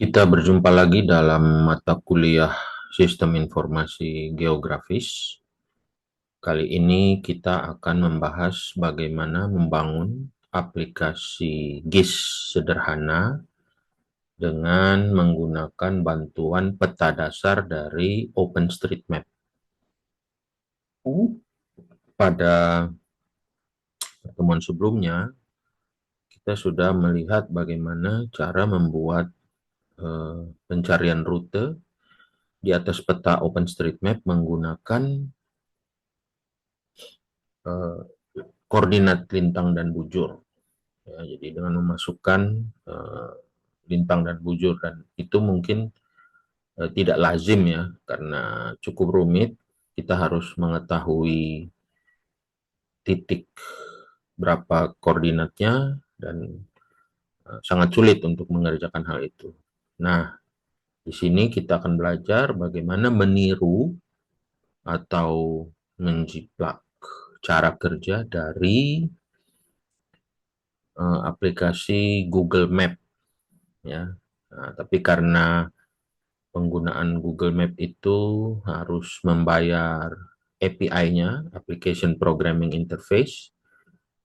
Kita berjumpa lagi dalam mata kuliah Sistem Informasi Geografis. Kali ini kita akan membahas bagaimana membangun aplikasi GIS sederhana dengan menggunakan bantuan peta dasar dari OpenStreetMap. Pada pertemuan sebelumnya, kita sudah melihat bagaimana cara membuat pencarian rute di atas peta OpenStreetMap menggunakan eh, koordinat lintang dan bujur. Ya, jadi dengan memasukkan lintang dan bujur, dan itu mungkin tidak lazim ya, karena cukup rumit. Kita harus mengetahui titik berapa koordinatnya, dan sangat sulit untuk mengerjakan hal itu. Nah, di sini kita akan belajar bagaimana meniru atau menjiplak cara kerja dari aplikasi Google Map ya. Nah, tapi karena penggunaan Google Map itu harus membayar API-nya, Application Programming Interface.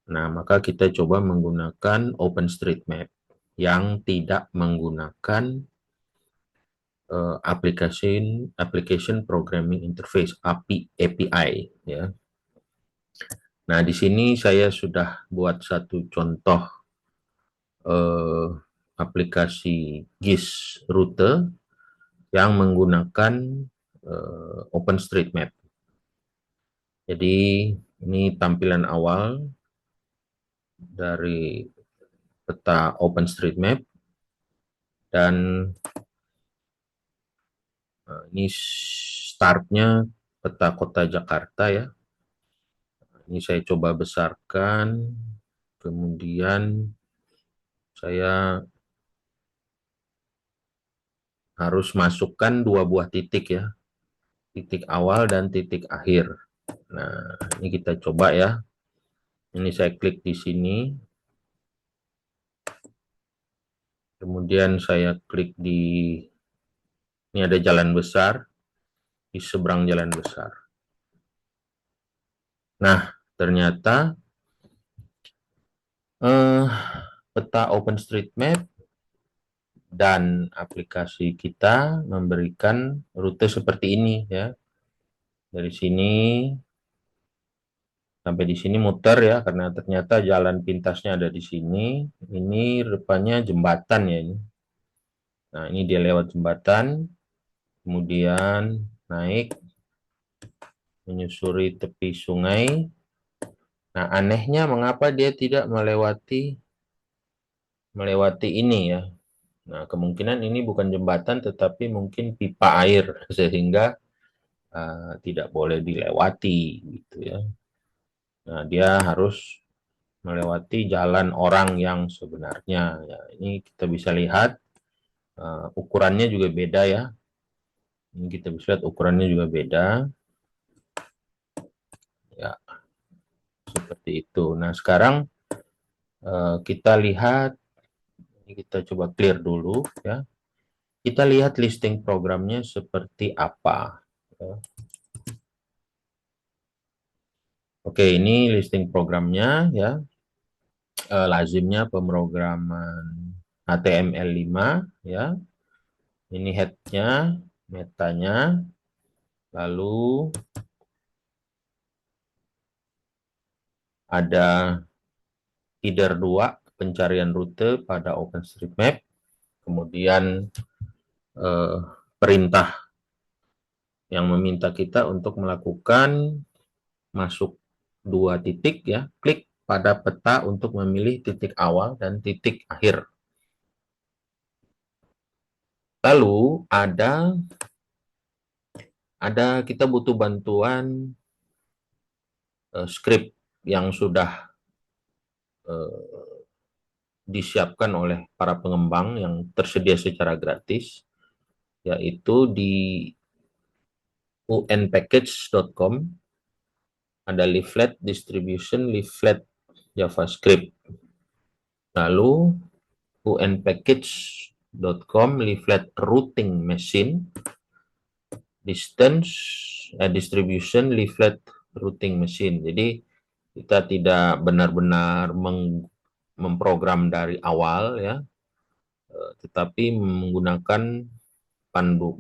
Nah, maka kita coba menggunakan OpenStreetMap yang tidak menggunakan Application Programming Interface API ya. Nah, di sini saya sudah buat satu contoh eh, aplikasi GIS rute yang menggunakan OpenStreetMap. Jadi ini tampilan awal dari peta OpenStreetMap, dan ini startnya peta kota Jakarta ya. Ini saya coba besarkan, kemudian saya harus masukkan dua buah titik ya, titik awal dan titik akhir. Nah, ini kita coba ya. Ini saya klik di sini, kemudian saya klik di ini, ada jalan besar di seberang jalan besar. Nah, ternyata peta OpenStreetMap dan aplikasi kita memberikan rute seperti ini ya. Dari sini sampai di sini muter ya, karena ternyata jalan pintasnya ada di sini. Ini rupanya jembatan ya ini. Nah, ini dia lewat jembatan, kemudian naik menyusuri tepi sungai. Nah, anehnya mengapa dia tidak melewati ini ya. Nah, kemungkinan ini bukan jembatan tetapi mungkin pipa air sehingga tidak boleh dilewati gitu ya. Nah, dia harus melewati jalan orang yang sebenarnya. Ya, ini kita bisa lihat ukurannya juga beda ya. Ini kita bisa lihat ukurannya juga beda. Ya, seperti itu. Nah, sekarang kita lihat, ini kita coba clear dulu ya. Kita lihat listing programnya seperti apa. Ya. Oke, ini listing programnya ya. Lazimnya pemrograman HTML5 ya. Ini head-nya, metanya, lalu ada feeder 2 pencarian rute pada OpenStreetMap, kemudian eh, perintah yang meminta kita untuk melakukan masuk dua titik ya, klik pada peta untuk memilih titik awal dan titik akhir. Lalu ada kita butuh bantuan script yang sudah disiapkan oleh para pengembang yang tersedia secara gratis, yaitu di unpackage.com ada leaflet distribution, leaflet JavaScript. Lalu unpackage leaflet.com, leaflet routing machine, distribution leaflet routing machine. Jadi kita tidak benar-benar memprogram dari awal ya, tetapi menggunakan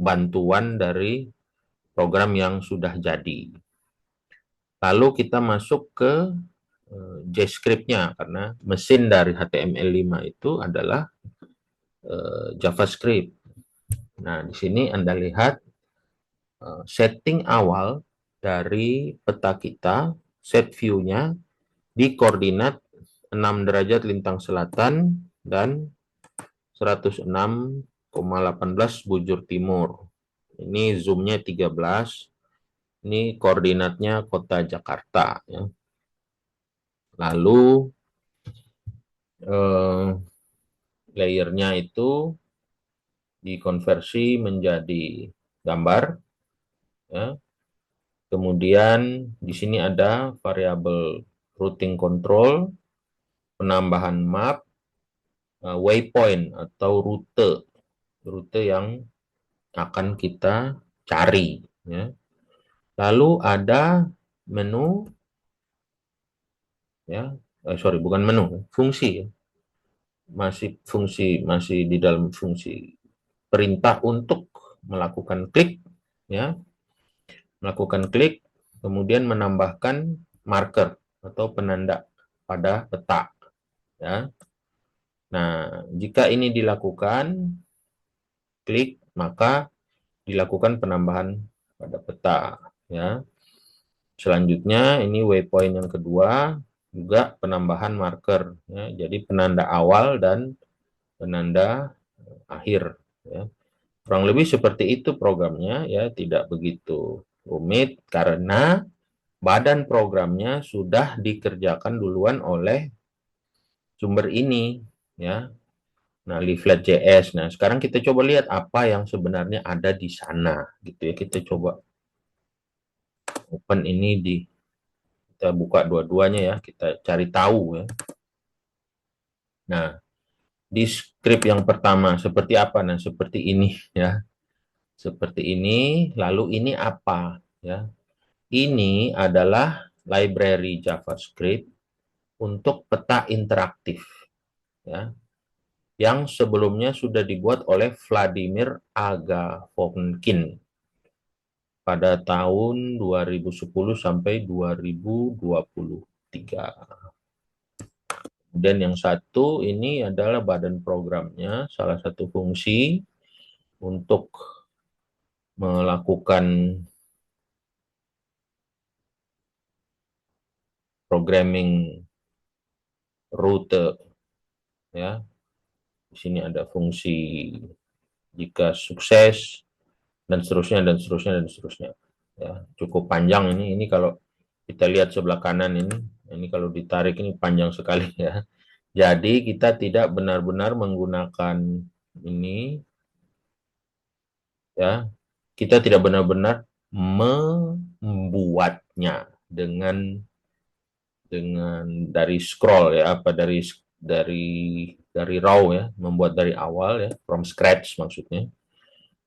bantuan dari program yang sudah jadi. Lalu kita masuk ke JavaScript-nya, karena mesin dari HTML5 itu adalah JavaScript. Nah, di sini Anda lihat setting awal dari peta kita, set view-nya di koordinat 6 derajat lintang selatan dan 106,18 bujur timur. Ini zoom-nya 13. Ini koordinatnya kota Jakarta. Ya. Lalu layernya itu dikonversi menjadi gambar. Ya. Kemudian di sini ada variabel routing control, penambahan map, waypoint atau rute yang akan kita cari. Ya. Lalu ada menu, ya, bukan menu, fungsi. Ya. Masih di dalam fungsi perintah untuk melakukan klik, ya, melakukan klik, kemudian menambahkan marker atau penanda pada peta. Ya. Nah, jika ini dilakukan, klik, maka dilakukan penambahan pada peta. Ya. Selanjutnya, ini waypoint yang kedua, juga penambahan marker. Ya. Jadi penanda awal dan penanda akhir. Ya. Kurang lebih seperti itu programnya, ya, tidak begitu rumit karena badan programnya sudah dikerjakan duluan oleh sumber ini, ya. Nah, leaflet.js. Nah, sekarang kita coba lihat apa yang sebenarnya ada di sana, gitu ya. Kita coba open ini kita buka dua-duanya ya, kita cari tahu ya. Nah, di script yang pertama seperti apa? Nah, seperti ini ya. Seperti ini, lalu ini apa ya? Ini adalah library JavaScript untuk peta interaktif ya, yang sebelumnya sudah dibuat oleh Vladimir Agafokhin pada tahun 2010 sampai 2023. Dan yang satu ini adalah badan programnya, salah satu fungsi untuk melakukan programming rute ya. Di sini ada fungsi jika sukses dan seterusnya dan seterusnya dan seterusnya. Ya, cukup panjang ini. Ini kalau kita lihat sebelah kanan ini kalau ditarik ini panjang sekali ya. Jadi kita tidak benar-benar menggunakan ini ya. Kita tidak benar-benar membuatnya dengan dari scroll ya, apa dari raw ya, membuat dari awal ya, from scratch maksudnya.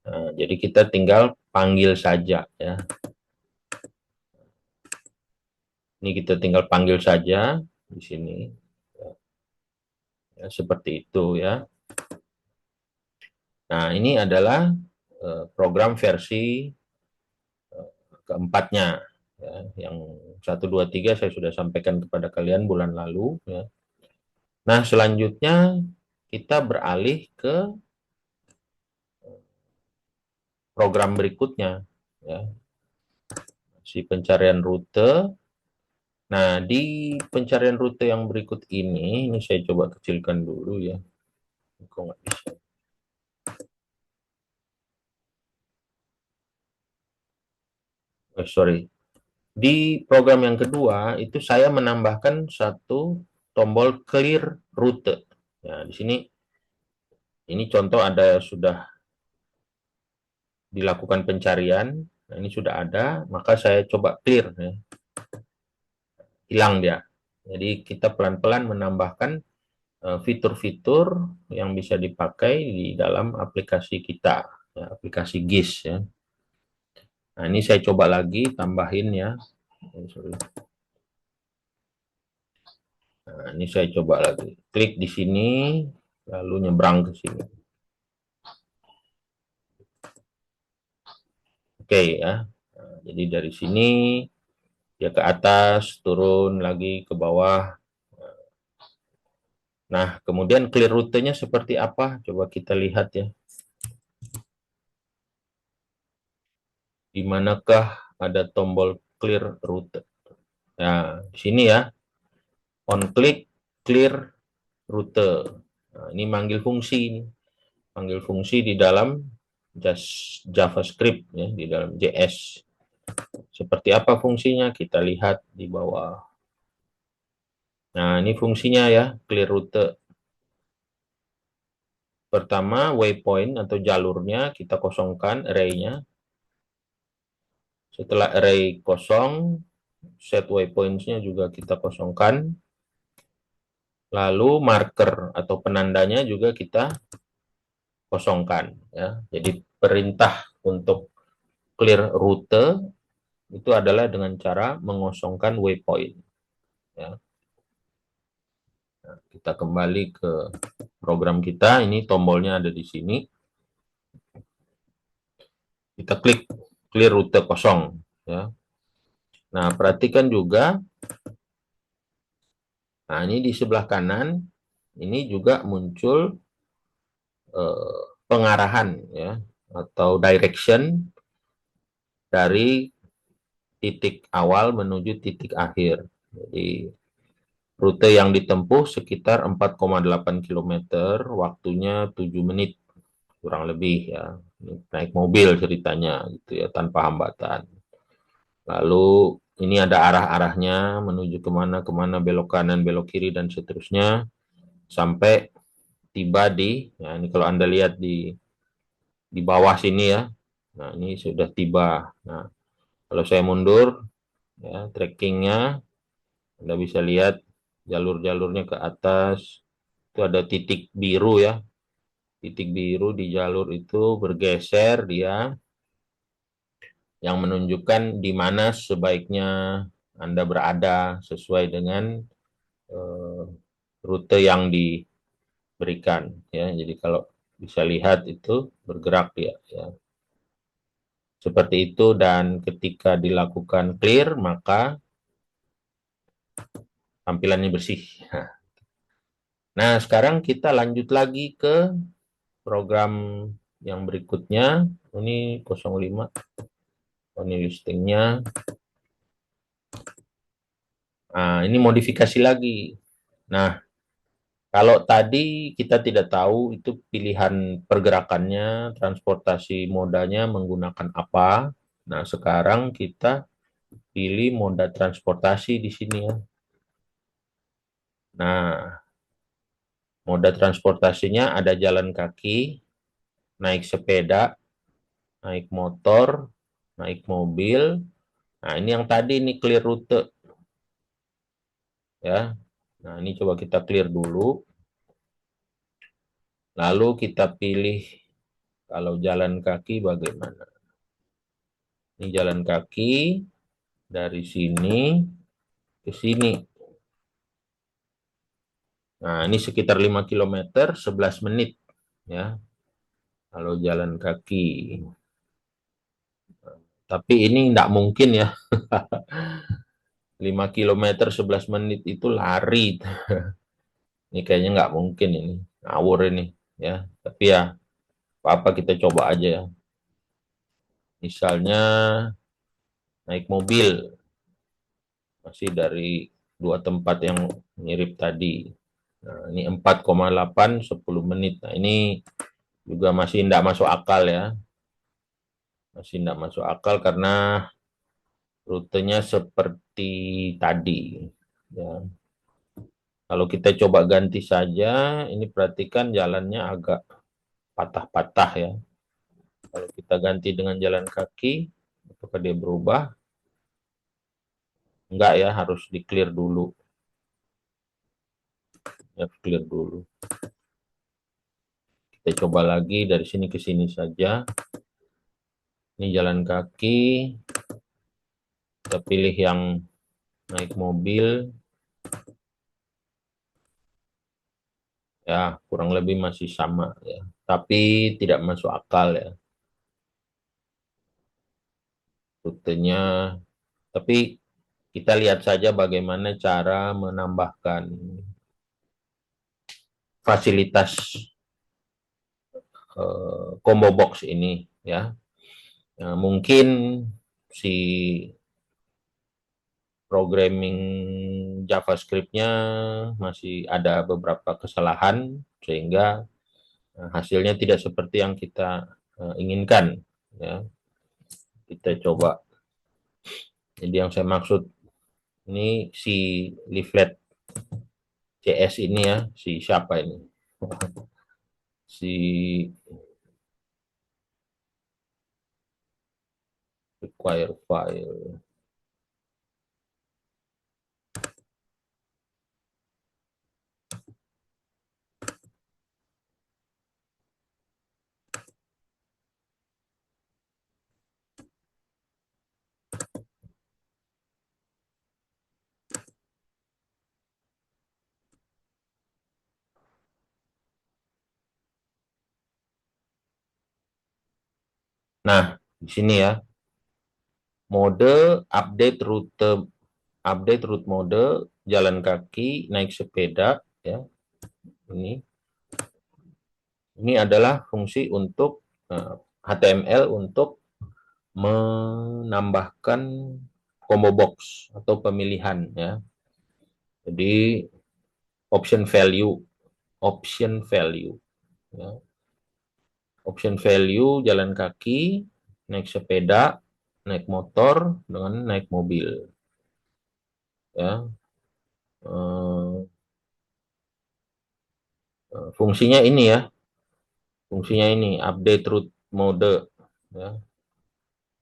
Nah, jadi kita tinggal panggil saja ya. Ini kita tinggal panggil saja di sini. Ya, seperti itu ya. Nah, ini adalah program versi keempatnya. Ya, yang 1, 2, 3 saya sudah sampaikan kepada kalian bulan lalu. Ya. Nah, selanjutnya kita beralih ke program berikutnya. Ya. Si pencarian rute. Nah, di pencarian rute yang berikut ini saya coba kecilkan dulu ya. Kok nggak bisa. Sorry. Di program yang kedua, itu saya menambahkan satu tombol clear rute. Ya, di sini, ini contoh ada sudah dilakukan pencarian. Nah, ini sudah ada, maka saya coba clear. Ya. Hilang dia. Jadi kita pelan-pelan menambahkan fitur-fitur yang bisa dipakai di dalam aplikasi kita, ya, aplikasi GIS ya. Nah, ini saya coba lagi tambahin ya. Sorry. Nah, ini saya coba lagi. Klik di sini, lalu nyebrang ke sini. Oke ya. Nah, jadi dari sini dia ke atas, turun lagi ke bawah. Nah, kemudian clear rutenya seperti apa? Coba kita lihat ya. Di manakah ada tombol clear route? Nah, di sini ya. On click clear rute. Nah, ini manggil fungsi ini. Panggil fungsi di dalam JavaScript ya, di dalam JS. Seperti apa fungsinya? Kita lihat di bawah. Nah, ini fungsinya ya, clear rute. Pertama, waypoint atau jalurnya kita kosongkan array-nya. Setelah array kosong, set waypoints-nya juga kita kosongkan. Lalu marker atau penandanya juga kita kosongkan ya. Jadi perintah untuk clear rute itu adalah dengan cara mengosongkan waypoint ya. Nah, kita kembali ke program kita, ini tombolnya ada di sini. Kita klik clear rute kosong ya. Nah, perhatikan juga, nah ini di sebelah kanan ini juga muncul pengarahan ya atau direction dari titik awal menuju titik akhir. Jadi rute yang ditempuh sekitar 4,8 km, waktunya 7 menit kurang lebih ya. Naik mobil ceritanya gitu ya, tanpa hambatan. Lalu ini ada arah-arahnya menuju kemana, belok kanan, belok kiri, dan seterusnya. Sampai tiba di, ya ini kalau Anda lihat di bawah sini ya. Nah ini sudah tiba. Nah kalau saya mundur, ya trackingnya, Anda bisa lihat jalur-jalurnya ke atas. Itu ada titik biru ya. Titik biru di jalur itu bergeser dia, yang menunjukkan di mana sebaiknya Anda berada sesuai dengan eh, rute yang diberikan ya. Jadi kalau bisa lihat itu bergerak dia ya. Seperti itu, dan ketika dilakukan clear maka tampilannya bersih. Nah, sekarang kita lanjut lagi ke program yang berikutnya. Ini 05, ini listingnya. Nah, ini modifikasi lagi. Nah, kalau tadi kita tidak tahu itu pilihan pergerakannya, transportasi modanya menggunakan apa. Nah, sekarang kita pilih moda transportasi di sini ya. Nah, moda transportasinya ada jalan kaki, naik sepeda, naik motor, naik mobil. Nah, ini yang tadi ini clear rute ya. Nah, ini coba kita clear dulu. Lalu kita pilih kalau jalan kaki bagaimana. Ini jalan kaki dari sini ke sini. Nah, ini sekitar 5 km, 11 menit ya. Kalau jalan kaki. Tapi ini tidak mungkin ya. 5 km 11 menit itu lari. Ini kayaknya nggak mungkin ini. Ngawur ini ya. Tapi ya apa kita coba aja ya. Misalnya naik mobil. Masih dari dua tempat yang mirip tadi. Nah, ini 4,8 10 menit. Nah, ini juga masih tidak masuk akal ya. Masih tidak masuk akal karena rutenya seperti tadi. Ya. Kalau kita coba ganti saja, ini perhatikan jalannya agak patah-patah ya. Kalau kita ganti dengan jalan kaki, apakah dia berubah? Enggak ya, harus di clear dulu. F clear dulu. Kita coba lagi dari sini ke sini saja. Ini jalan kaki. Kita pilih yang naik mobil. Ya, kurang lebih masih sama ya. Tapi tidak masuk akal ya rutenya. Tapi kita lihat saja bagaimana cara menambahkan fasilitas combo box ini ya. Mungkin si programming JavaScript-nya masih ada beberapa kesalahan sehingga hasilnya tidak seperti yang kita inginkan ya. Kita coba. Jadi yang saya maksud ini si leaflet CS ini ya, si siapa ini? Si require file. Nah, di sini ya, mode update route mode jalan kaki, naik sepeda ya. Ini adalah fungsi untuk HTML untuk menambahkan combo box atau pemilihan ya. Jadi option value ya. Option value jalan kaki, naik sepeda, naik motor dengan naik mobil ya. Fungsinya ini ya. Fungsinya ini update route mode ya.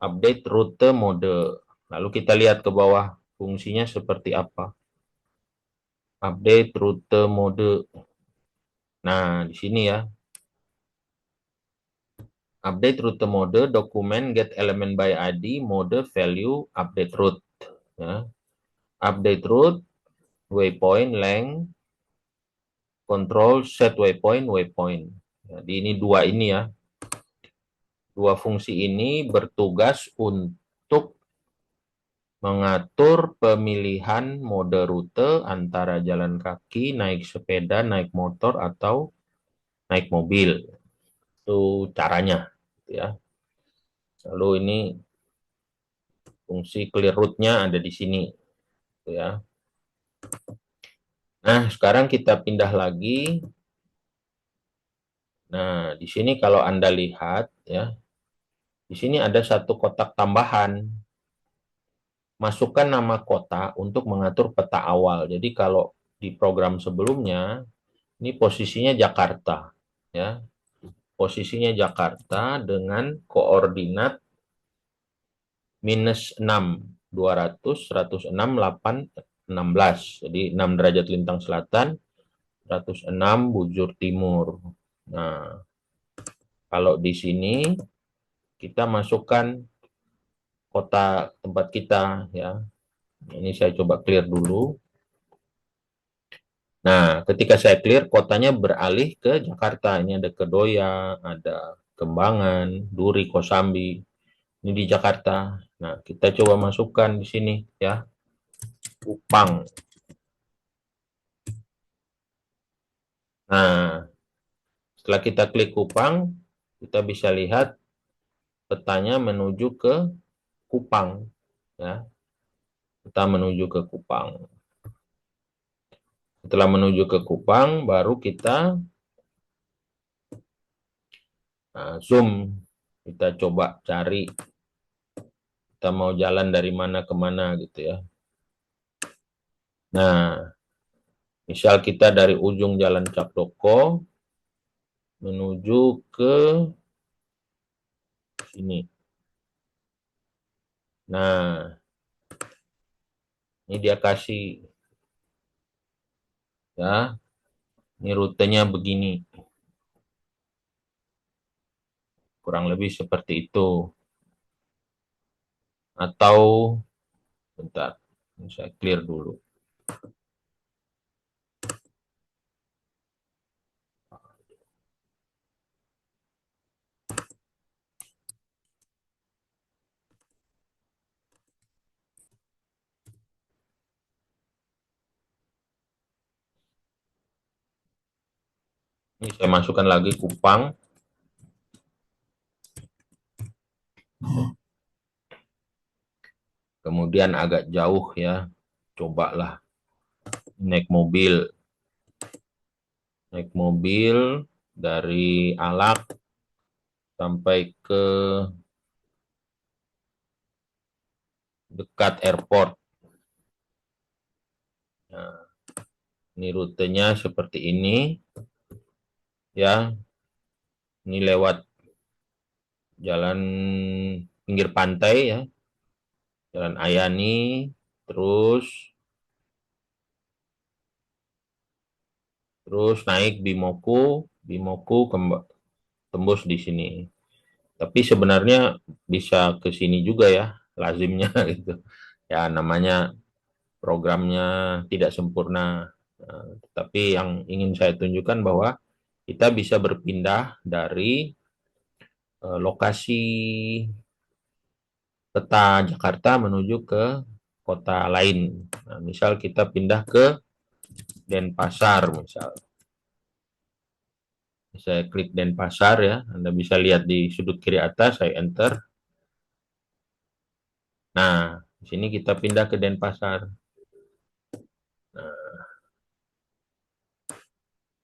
Update rute mode. Lalu kita lihat ke bawah fungsinya seperti apa. Update rute mode. Nah, di sini ya. Update rute mode, dokumen get element by ID, mode value, update route. Ya. Update route, waypoint, length, control, set waypoint, waypoint. Jadi ini dua ini ya. Dua fungsi ini bertugas untuk mengatur pemilihan mode rute antara jalan kaki, naik sepeda, naik motor, atau naik mobil. Itu caranya. Ya. Lalu ini fungsi clear route-nya ada di sini. Ya. Nah, sekarang kita pindah lagi. Nah, di sini kalau Anda lihat, ya, di sini ada satu kotak tambahan. Masukkan nama kota untuk mengatur peta awal. Jadi kalau di program sebelumnya, ini posisinya Jakarta. Ya, posisinya Jakarta dengan koordinat -6, 200, 106, 8, 16. Jadi 6 derajat lintang selatan, 106 bujur timur. Nah, kalau di sini kita masukkan kota tempat kita ya. Ini saya coba clear dulu. Nah, ketika saya clear, kotanya beralih ke Jakarta. Ini ada Kedoya, ada Kembangan, Duri, Kosambi. Ini di Jakarta. Nah, kita coba masukkan di sini ya. Kupang. Nah, setelah kita klik Kupang, kita bisa lihat petanya menuju ke Kupang ya. Kita menuju ke Kupang. Setelah menuju ke Kupang, baru kita zoom. Kita coba cari kita mau jalan dari mana ke mana gitu ya. Nah, misal kita dari ujung Jalan Capdoko menuju ke sini. Nah, ini dia kasih ya Ini rutenya begini. Kurang lebih seperti itu. Atau, bentar, saya clear dulu. Ini saya masukkan lagi Kupang. Kemudian agak jauh ya. Cobalah naik mobil. Naik mobil dari Alak sampai ke dekat airport. Nah, ini rutenya seperti ini. Ya, ini lewat jalan pinggir pantai ya. Jalan Ayani, terus naik Bimoku, tembus di sini. Tapi sebenarnya bisa ke sini juga ya, lazimnya gitu. Ya namanya programnya tidak sempurna. Nah, tapi yang ingin saya tunjukkan bahwa kita bisa berpindah dari lokasi peta Jakarta menuju ke kota lain. Nah, misal kita pindah ke Denpasar misal. Saya klik Denpasar ya, Anda bisa lihat di sudut kiri atas, saya enter. Nah, di sini kita pindah ke Denpasar. Nah,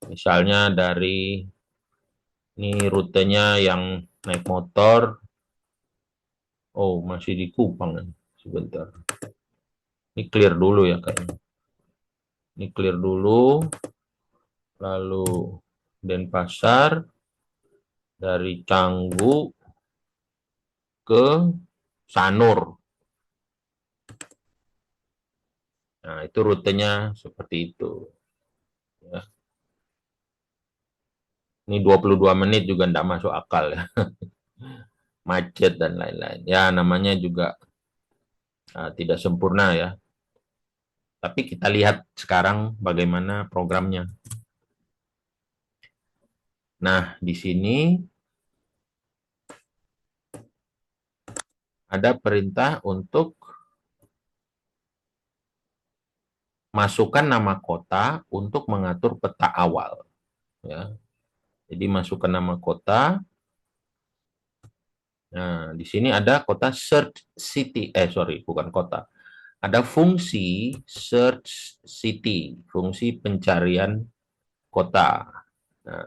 misalnya dari ini rutenya yang naik motor. Oh, masih di Kupang. Sebentar. Ini clear dulu ya kayaknya. Ini clear dulu. Lalu Denpasar. Dari Canggu ke Sanur. Nah, itu rutenya seperti itu. Ya. Ini 22 menit juga tidak masuk akal ya. Macet dan lain-lain. Ya, namanya juga tidak sempurna ya. Tapi kita lihat sekarang bagaimana programnya. Nah, di sini ada perintah untuk masukkan nama kota untuk mengatur peta awal. Ya. Jadi masukkan nama kota. Nah, di sini ada kota search city. Sorry, bukan kota. Ada fungsi search city, fungsi pencarian kota. Nah,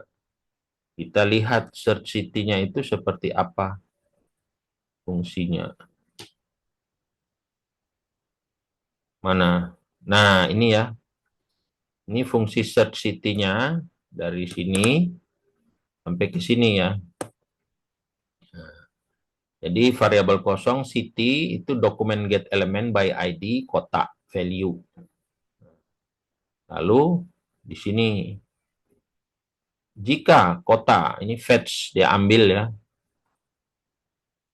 kita lihat search city-nya itu seperti apa fungsinya. Mana? Nah, ini ya. Ini fungsi search city-nya dari sini sampai ke sini ya. Jadi variabel kosong city itu dokumen get element by ID kota value. Lalu di sini jika kota ini fetch dia ambil ya.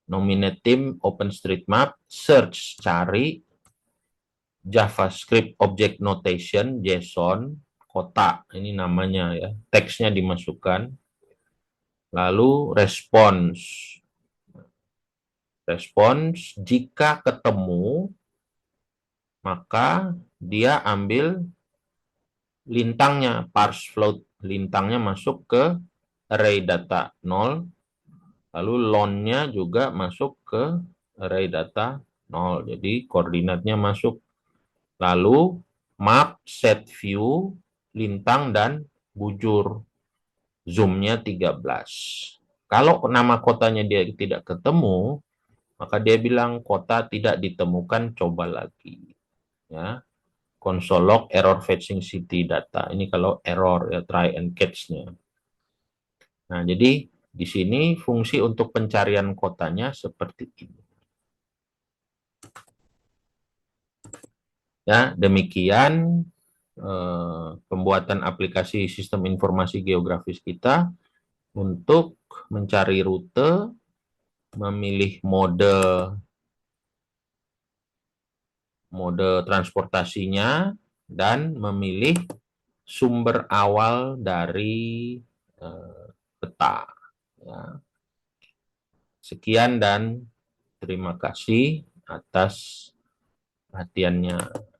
Nominative OpenStreetMap search cari JavaScript Object Notation JSON kota ini namanya ya. Teksnya dimasukkan. Lalu respons jika ketemu maka dia ambil lintangnya, parse float lintangnya masuk ke array data 0, lalu lone-nya juga masuk ke array data 0, jadi koordinatnya masuk. Lalu map, set view, lintang, dan bujur. Zoom-nya 13. Kalau nama kotanya dia tidak ketemu, maka dia bilang kota tidak ditemukan, coba lagi. Ya. Console log error fetching city data. Ini kalau error ya try and catch-nya. Nah, jadi di sini fungsi untuk pencarian kotanya seperti ini. Ya, demikian pembuatan aplikasi sistem informasi geografis kita untuk mencari rute, memilih mode transportasinya, dan memilih sumber awal dari peta. Ya. Sekian dan terima kasih atas perhatiannya.